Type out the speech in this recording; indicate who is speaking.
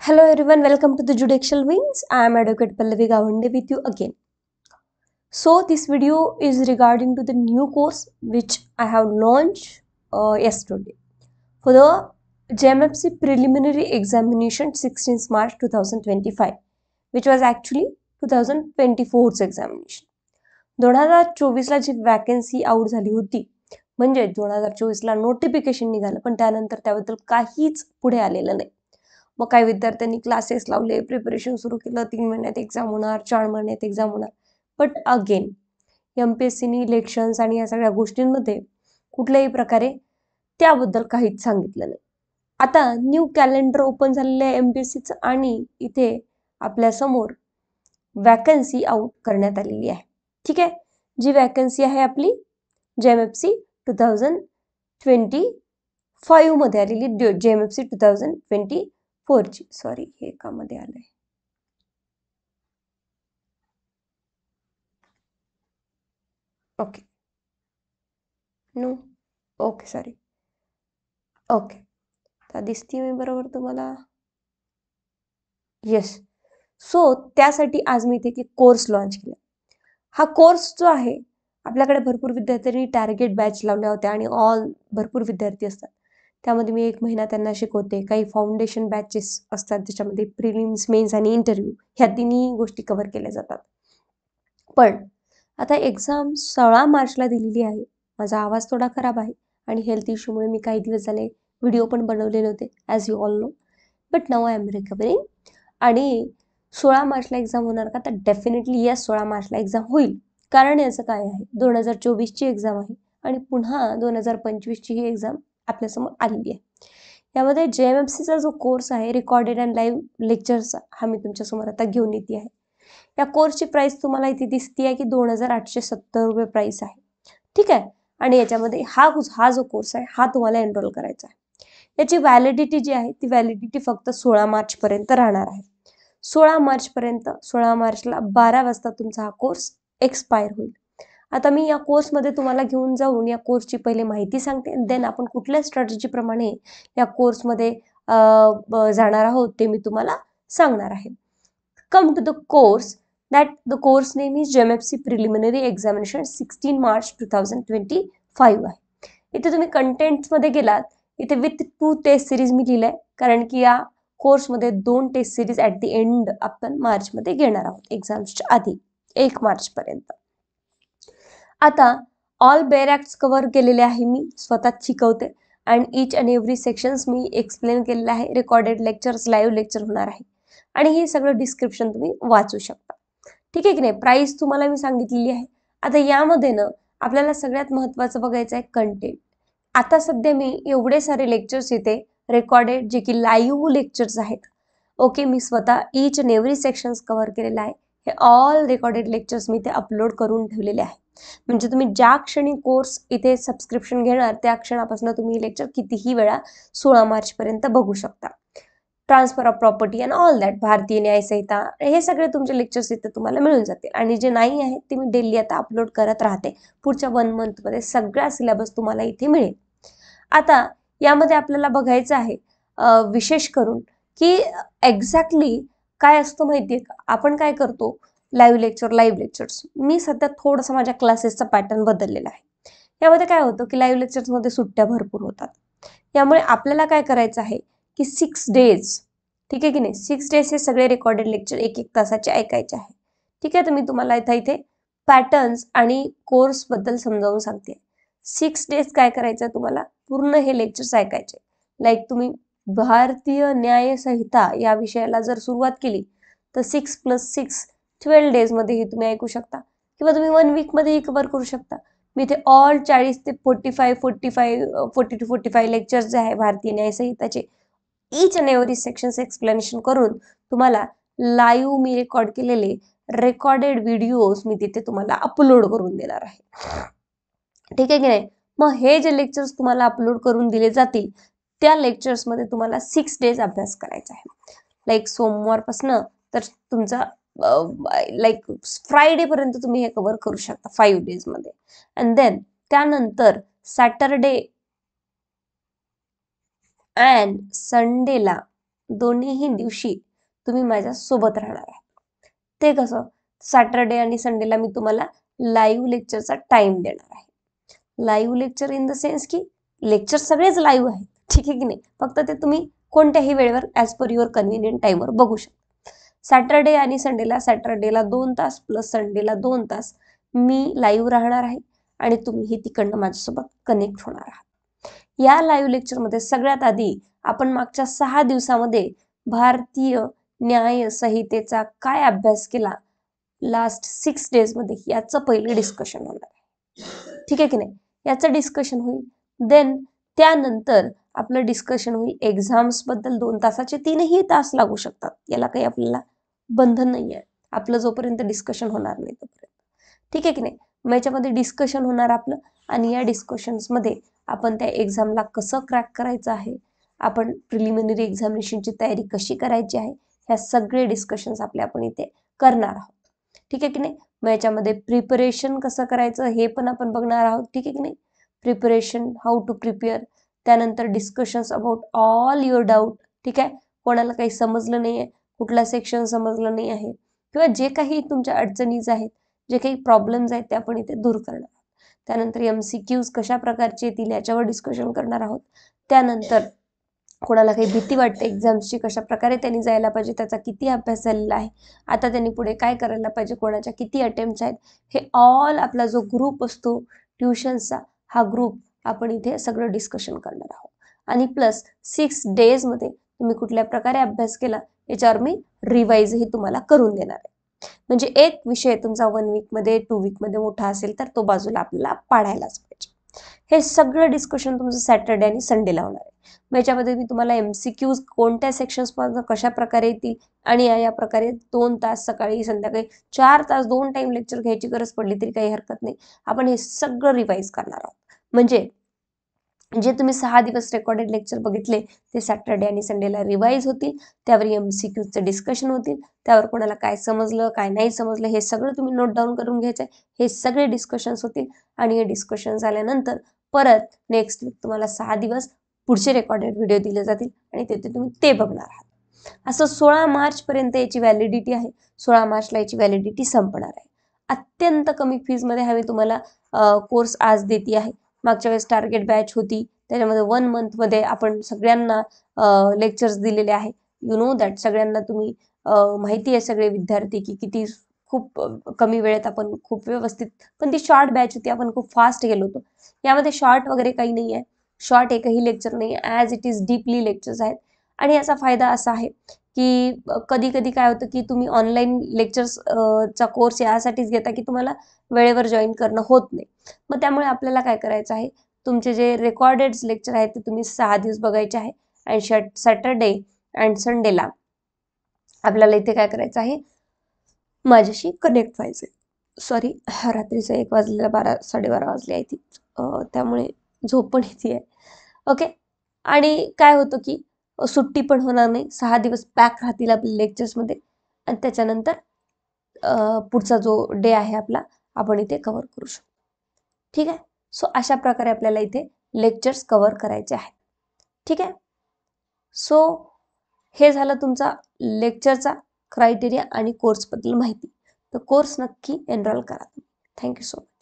Speaker 1: Hello everyone, welcome to the Judicial Wings. I am Advocate Pallavi Gawande with you again. So this video is regarding to the new course which I have launched yesterday for the JMFC Preliminary Examination 16th March 2025, which was actually 2024च examination. 2024ला जी vacancy out झाली होती म्हणजे 2024ला notification निघालं पण त्यानंतर त्याबद्दल काहीच पुढे आलेलं नाही. मग काही विद्यार्थ्यांनी क्लासेस लावले, प्रिपरेशन सुरू केलं, 3 महिन्यात एक्झाम होणार, 4 महिन्यात एक्झाम होणार. बट अगेन MPSCनी इलेक्शन्स आणि या सगळ्या गोष्टींमध्ये कुठल्याही प्रकारे त्याबद्दल काहीच सांगितलं नाही. आता न्यू कॅलेंडर ओपन झालेलं आहे MPSCचं आणि इथे आपल्या समोर वॅकन्सी आउट करण्यात आलेली आहे. ठीक आहे, जी वॅकन्सी आहे आपली JMFC 2025 मध्ये आलेली, JMFC 2024 ची. सॉरी, हे का मध्ये आलंय. Okay no okay sorry okay, तर दिसते मी बरोबर तुम्हाला. येस. सो त्यासाठी आज मी इथे कोर्स लॉन्च केला. हा कोर्स जो आहे, आपल्याकडे भरपूर विद्यार्थ्यांनी टार्गेट बॅच लावल्या होत्या आणि भरपूर विद्यार्थी असतात. त्यामध्ये मी 1 महिना त्यांना शिकवते. काही फाउंडेशन बॅचेस असतात ज्याच्यामध्ये प्रिलिम्स, मेन्स आणि इंटरव्ह्यू ह्या तिन्ही गोष्टी कव्हर केल्या जातात. पण आता एक्झाम 16 मार्चला दिलेली आहे. माझा आवाज थोडा खराब आहे आणि हेल्थ इश्यूमुळे मी काही दिवस झाले व्हिडिओ पण बनवले नव्हते, as you all know. But now I am recovering. आणि 16 मार्चला एक्झाम होणार का? तर डेफिनेटली येस, 16 मार्चला एक्झाम होईल. कारण याचं काय आहे, 2024ची एक्झाम आहे आणि पुन्हा 2025ची ही एक्झाम आपल्यासमोर आलेली आहे. यामध्ये JMFCचा जो कोर्स आहे, रेकॉर्डेड अँड लाईव्ह लेक्चर्सचा, हा मी तुमच्यासमोर आता घेऊन येते आहे. या कोर्सची प्राइस तुम्हाला इथे दिसते आहे की 2870 रुपये प्राइस आहे. ठीक आहे, आणि याच्यामध्ये हा जो कोर्स आहे हा तुम्हाला एनरोल करायचा आहे. याची व्हॅलिडिटी जी आहे ती व्हॅलिडिटी फक्त 16 मार्च पर्यंत राहणार आहे. 16 मार्च पर्यंत, 16 मार्चला 12 वाजता तुमचा हा कोर्स एक्सपायर होईल. आता मी या कोर्समध्ये तुम्हाला घेऊन जाऊन या कोर्सची पहिले माहिती सांगते, देन आपण कुठल्या स्ट्रॅटेजीप्रमाणे या कोर्समध्ये जाणार आहोत ते मी तुम्हाला सांगणार आहे. Come to the course. The course name is JMFC Preliminary Examination 16 March 2025 आहे. इथे तुम्ही कंटेंट्समध्ये गेलात, इथे विथ 2 टेस्ट सिरीज मी लिहिलंय, कारण की या कोर्समध्ये 2 test series at the end आपण मार्चमध्ये घेणार आहोत, एक्झाम्सच्या आधी 1 मार्चपर्यंत. आता ऑल बेअर ॲक्ट्स कव्हर केलेले आहे, मी स्वतःच शिकवते and each and every sections me explain केलेलं आहे. रेकॉर्डेड लेक्चर्स, लाईव्ह लेक्चर होणार आहे आणि हे सगळं डिस्क्रिप्शन तुम्ही वाचू शकता. ठीक आहे की नाही. प्राइस तुम्हाला मी सांगितलेली आहे. आता यामध्ये ना आपल्याला सगळ्यात महत्त्वाचं बघायचं आहे कंटेंट. आता सध्या मी एवढे सारे लेक्चर्स इथे रेकॉर्डेड, जे की लाईव्ह लेक्चर्स आहेत, ओके, मी स्वतः each and every sections cover केलेलं आहे. हे ऑल रेकॉर्डेड लेक्चर्स मी इथे अपलोड करून ठेवलेले आहे. म्हणजे तुम्ही ज्या क्षणी कोर्स इथे सबस्क्रिप्शन घेणार त्या क्षणापासून तुम्ही लेक्चर कितीही वेळा 16 मार्चपर्यंत बघू शकता. Transfer of property and all that, भारतीय न्याय संहिता, हे सगळे तुमचे लेक्चर्स इथे तुम्हाला मिळून जातील. आणि जे नाही आहे ते मी डेली आता अपलोड करत राहते. पुढच्या 1 मंथमध्ये सगळा सिलेबस तुम्हाला इथे मिळेल. आता यामध्ये आपल्याला बघायचं आहे विशेष करून की एक्झॅक्टली काय असतं माहितीये का. आपण काय करतो, लाईव्ह लेक्चर्स. मी सध्या थोडंसं माझ्या क्लासेसचा पॅटर्न बदललेला आहे. यामध्ये काय होतं की लाईव्ह लेक्चर्समध्ये सुट्ट्या भरपूर होतात. यामुळे आपल्याला काय करायचं आहे की 6 डेज, ठीक आहे की नाही, 6 डेज हे सगळे रेकॉर्डेड लेक्चर 1-1 तासाचे ऐकायचे आहे. ठीक आहे, तर मी तुम्हाला इथे पॅटर्न्स आणि कोर्स बद्दल समजावून सांगते. 6 डेज काय करायचं, तुम्हाला पूर्ण हे लेक्चर्स ऐकायचे. लाईक तुम्ही भारतीय न्याय संहिता या विषयाला जर सुरुवात केली तर 6 + 6 12 डेजमध्येही तुम्ही ऐकू शकता, किंवा तुम्ही 1 वीकमध्येही कव्हर करू शकता. मी इथे ऑल 40 ते 40 to 45 लेक्चर्स जे आहे भारतीय न्याय संहिताचे, each and every sections explanation करून तुम्हाला लाईव्ह मी रेकॉर्ड केलेले रेकॉर्डेड व्हिडिओज मी तिथे तुम्हाला अपलोड करून देणार आहे. ठीक आहे की नाही. मग हे जे लेक्चर्स तुम्हाला अपलोड करून दिले जातील त्या लेक्चर्समध्ये तुम्हाला 6 डेज अभ्यास करायचा आहे. लाईक सोमवारपासून तर तुमचा लाईक फ्रायडे पर्यंत तुम्ही हे कव्हर करू शकता 5 डेजमध्ये. अँड देन त्यानंतर सॅटरडे अँड संडेला दोन्हीही दिवशी तुम्ही माझ्या सोबत राहणार आहे. ते कसं? सॅटरडे आणि संडेला मी तुम्हाला लाईव्ह लेक्चरचा टाइम देणार आहे. Live lecture in the sense की लेक्चर सगळेच लाईव्ह आहेत, ठीक आहे की नाही? फक्त ते तुम्ही कोणत्याही वेळेवर ॲज पर युअर कन्व्हिनियंट टाईमवर बघू शकता. सॅटरडे आणि संडेला, सॅटरडेला 2 तास प्लस संडेला 2 तास मी लाईव्ह राहणार आहे आणि तुम्हीही तिकडनं माझ्यासोबत कनेक्ट होणार आहात. या लाईव्ह लेक्चरमध्ये सगळ्यात आधी आपण मागच्या 6 दिवसामध्ये भारतीय न्याय संहितेचा काय अभ्यास केला लास्ट 6 डेजमध्ये याचं पहिलं डिस्कशन होणार आहे, ठीक आहे की नाही? याचं डिस्कशन होईल. देन त्यानंतर आपलं डिस्कशन होईल एक्झाम्स बद्दल. 2 तासाचे 3ही तास लागू शकतात, याला काही आपल्याला बंधन नाही आहे, आपलं जोपर्यंत डिस्कशन होणार नाही तोपर्यंत, ठीक आहे की नाही? मग याच्यामध्ये डिस्कशन होणार आपलं आणि या डिस्कशन्समध्ये आपण त्या एक्झामला कसं क्रॅक करायचं आहे, आपण प्रिलिमिनरी एक्झामिनेशनची तयारी कशी करायची आहे, ह्या सगळे डिस्कशन्स आपण इथे करणार आहोत, ठीक आहे की नाही? मग याच्यामध्ये प्रिपरेशन कसं करायचं हे पण आपण बघणार आहोत, ठीक आहे की नाही? प्रिपरेशन, हाऊ टू प्रिपेअर, त्यानंतर discussions about all your doubt, ठीक आहे? कोणाला काही समजलं नाही आहे, कुठला सेक्शन समजलं नाही आहे किंवा जे काही तुमच्या अडचणीज आहेत, जे काही प्रॉब्लेम्स आहेत ते आपण इथे दूर करणार आहोत. त्यानंतर MCQs कशा प्रकारचे येतील याच्यावर डिस्कशन करणार आहोत. त्यानंतर कोणाला काही भीती वाटते एक्झाम्सची, कशा प्रकारे त्यांनी जायला पाहिजे, त्याचा किती अभ्यास झालेला आहे, आता त्यांनी पुढे काय करायला पाहिजे, कोणाच्या किती अटेम्प्ट्स आहेत, हे ऑल आपला जो ग्रुप असतो ट्युशन्सचा, हा ग्रुप आपण इथे सगळं डिस्कशन करणार आहोत. आणि प्लस 6 डेजमध्ये तुम्ही कुठल्या प्रकारे अभ्यास केला याच्यावर मी रिवाईजही तुम्हाला करून देणार आहे. म्हणजे एक विषय तुमचा 1 वीकमध्ये 2 वीकमध्ये मोठा असेल तर तो बाजूला आपल्याला पाडायलाच पाहिजे. हे सगळं डिस्कशन तुमचं सॅटर्डे आणि संडेला होणार आहे. मग याच्यामध्ये मी तुम्हाला MCQs कोणत्या सेक्शन्सपासून कशा प्रकारे येतील आणि या प्रकारे 2 तास सकाळी संध्याकाळी 4 तास 2 टाइम लेक्चर घ्यायची गरज पडली तरी काही हरकत नाही. आपण हे सगळं रिवाईज करणार आहोत. म्हणजे जे तुम्ही 6 दिवस रेकॉर्डेड लेक्चर बघितले ते सॅटर्डे आणि संडेला रिवाईज होतील, त्यावर MCQचं डिस्कशन होतील, त्यावर कोणाला काय समजलं काय नाही समजलं हे सगळं तुम्ही नोट डाऊन करून घ्यायचं आहे. हे सगळे डिस्कशन्स होतील आणि हे डिस्कशन झाल्यानंतर परत नेक्स्ट वीक तुम्हाला 6 दिवस पुढचे रेकॉर्डेड व्हिडिओ दिले जातील आणि तिथे तुम्ही ते बघणार आहात. असं 16 मार्चपर्यंत याची व्हॅलिडिटी आहे. 16 मार्चला याची व्हॅलिडिटी संपणार आहे. अत्यंत कमी फीजमध्ये हा मी तुम्हाला कोर्स आज देते आहे. मागच्या वेळेस टार्गेट बॅच होती, त्याच्यामध्ये 1 मंथमध्ये आपण सगळ्यांना लेक्चर्स दिलेले आहे. यू नो दॅट सगळ्यांना तुम्ही माहिती आहे सगळे विद्यार्थी की किती खूप कमी वेळेत आपण खूप व्यवस्थित, पण ती शॉर्ट बॅच होती, आपण खूप फास्ट गेलो होतो. यामध्ये शॉर्ट वगैरे काही नाही आहे, शॉर्ट एकही लेक्चर नाही आहे, as it is deeply lectures आहेत. आणि याचा फायदा असा आहे की कधी कधी काय होतं की तुम्ही ऑनलाईन लेक्चर्स चा कोर्स यासाठीच घेता की तुम्हाला वेळेवर जॉईन करणं होत नाही. मग त्यामुळे आपल्याला काय करायचं आहे, तुमचे जे रेकॉर्डेड लेक्चर आहेत ते तुम्ही 6 दिवस बघायचे आहे आणि सॅटरडे अँड संडेला आपल्याला इथे काय करायचं आहे, माझ्याशी कनेक्ट व्हायचं. सॉरी, रात्रीचं 1 वाजलेला 12-12:30 वाजले आहे ती, त्यामुळे झोप पण येते आहे. ओके. आणि काय होतं की सुट्टी पण होणार नाही, 6 दिवस पॅक राहतील आपल्या लेक्चर्समध्ये आणि त्याच्यानंतर पुढचा जो डे आहे आपला आपण इथे कव्हर करू शकतो, ठीक आहे? सो अशा प्रकारे आपल्याला इथे लेक्चर्स कव्हर करायचे आहेत, ठीक आहे? सो हे झालं तुमचा लेक्चरचा क्रायटेरिया आणि कोर्सबद्दल माहिती. तर कोर्स नक्की एनरोल करा. Thank you so much.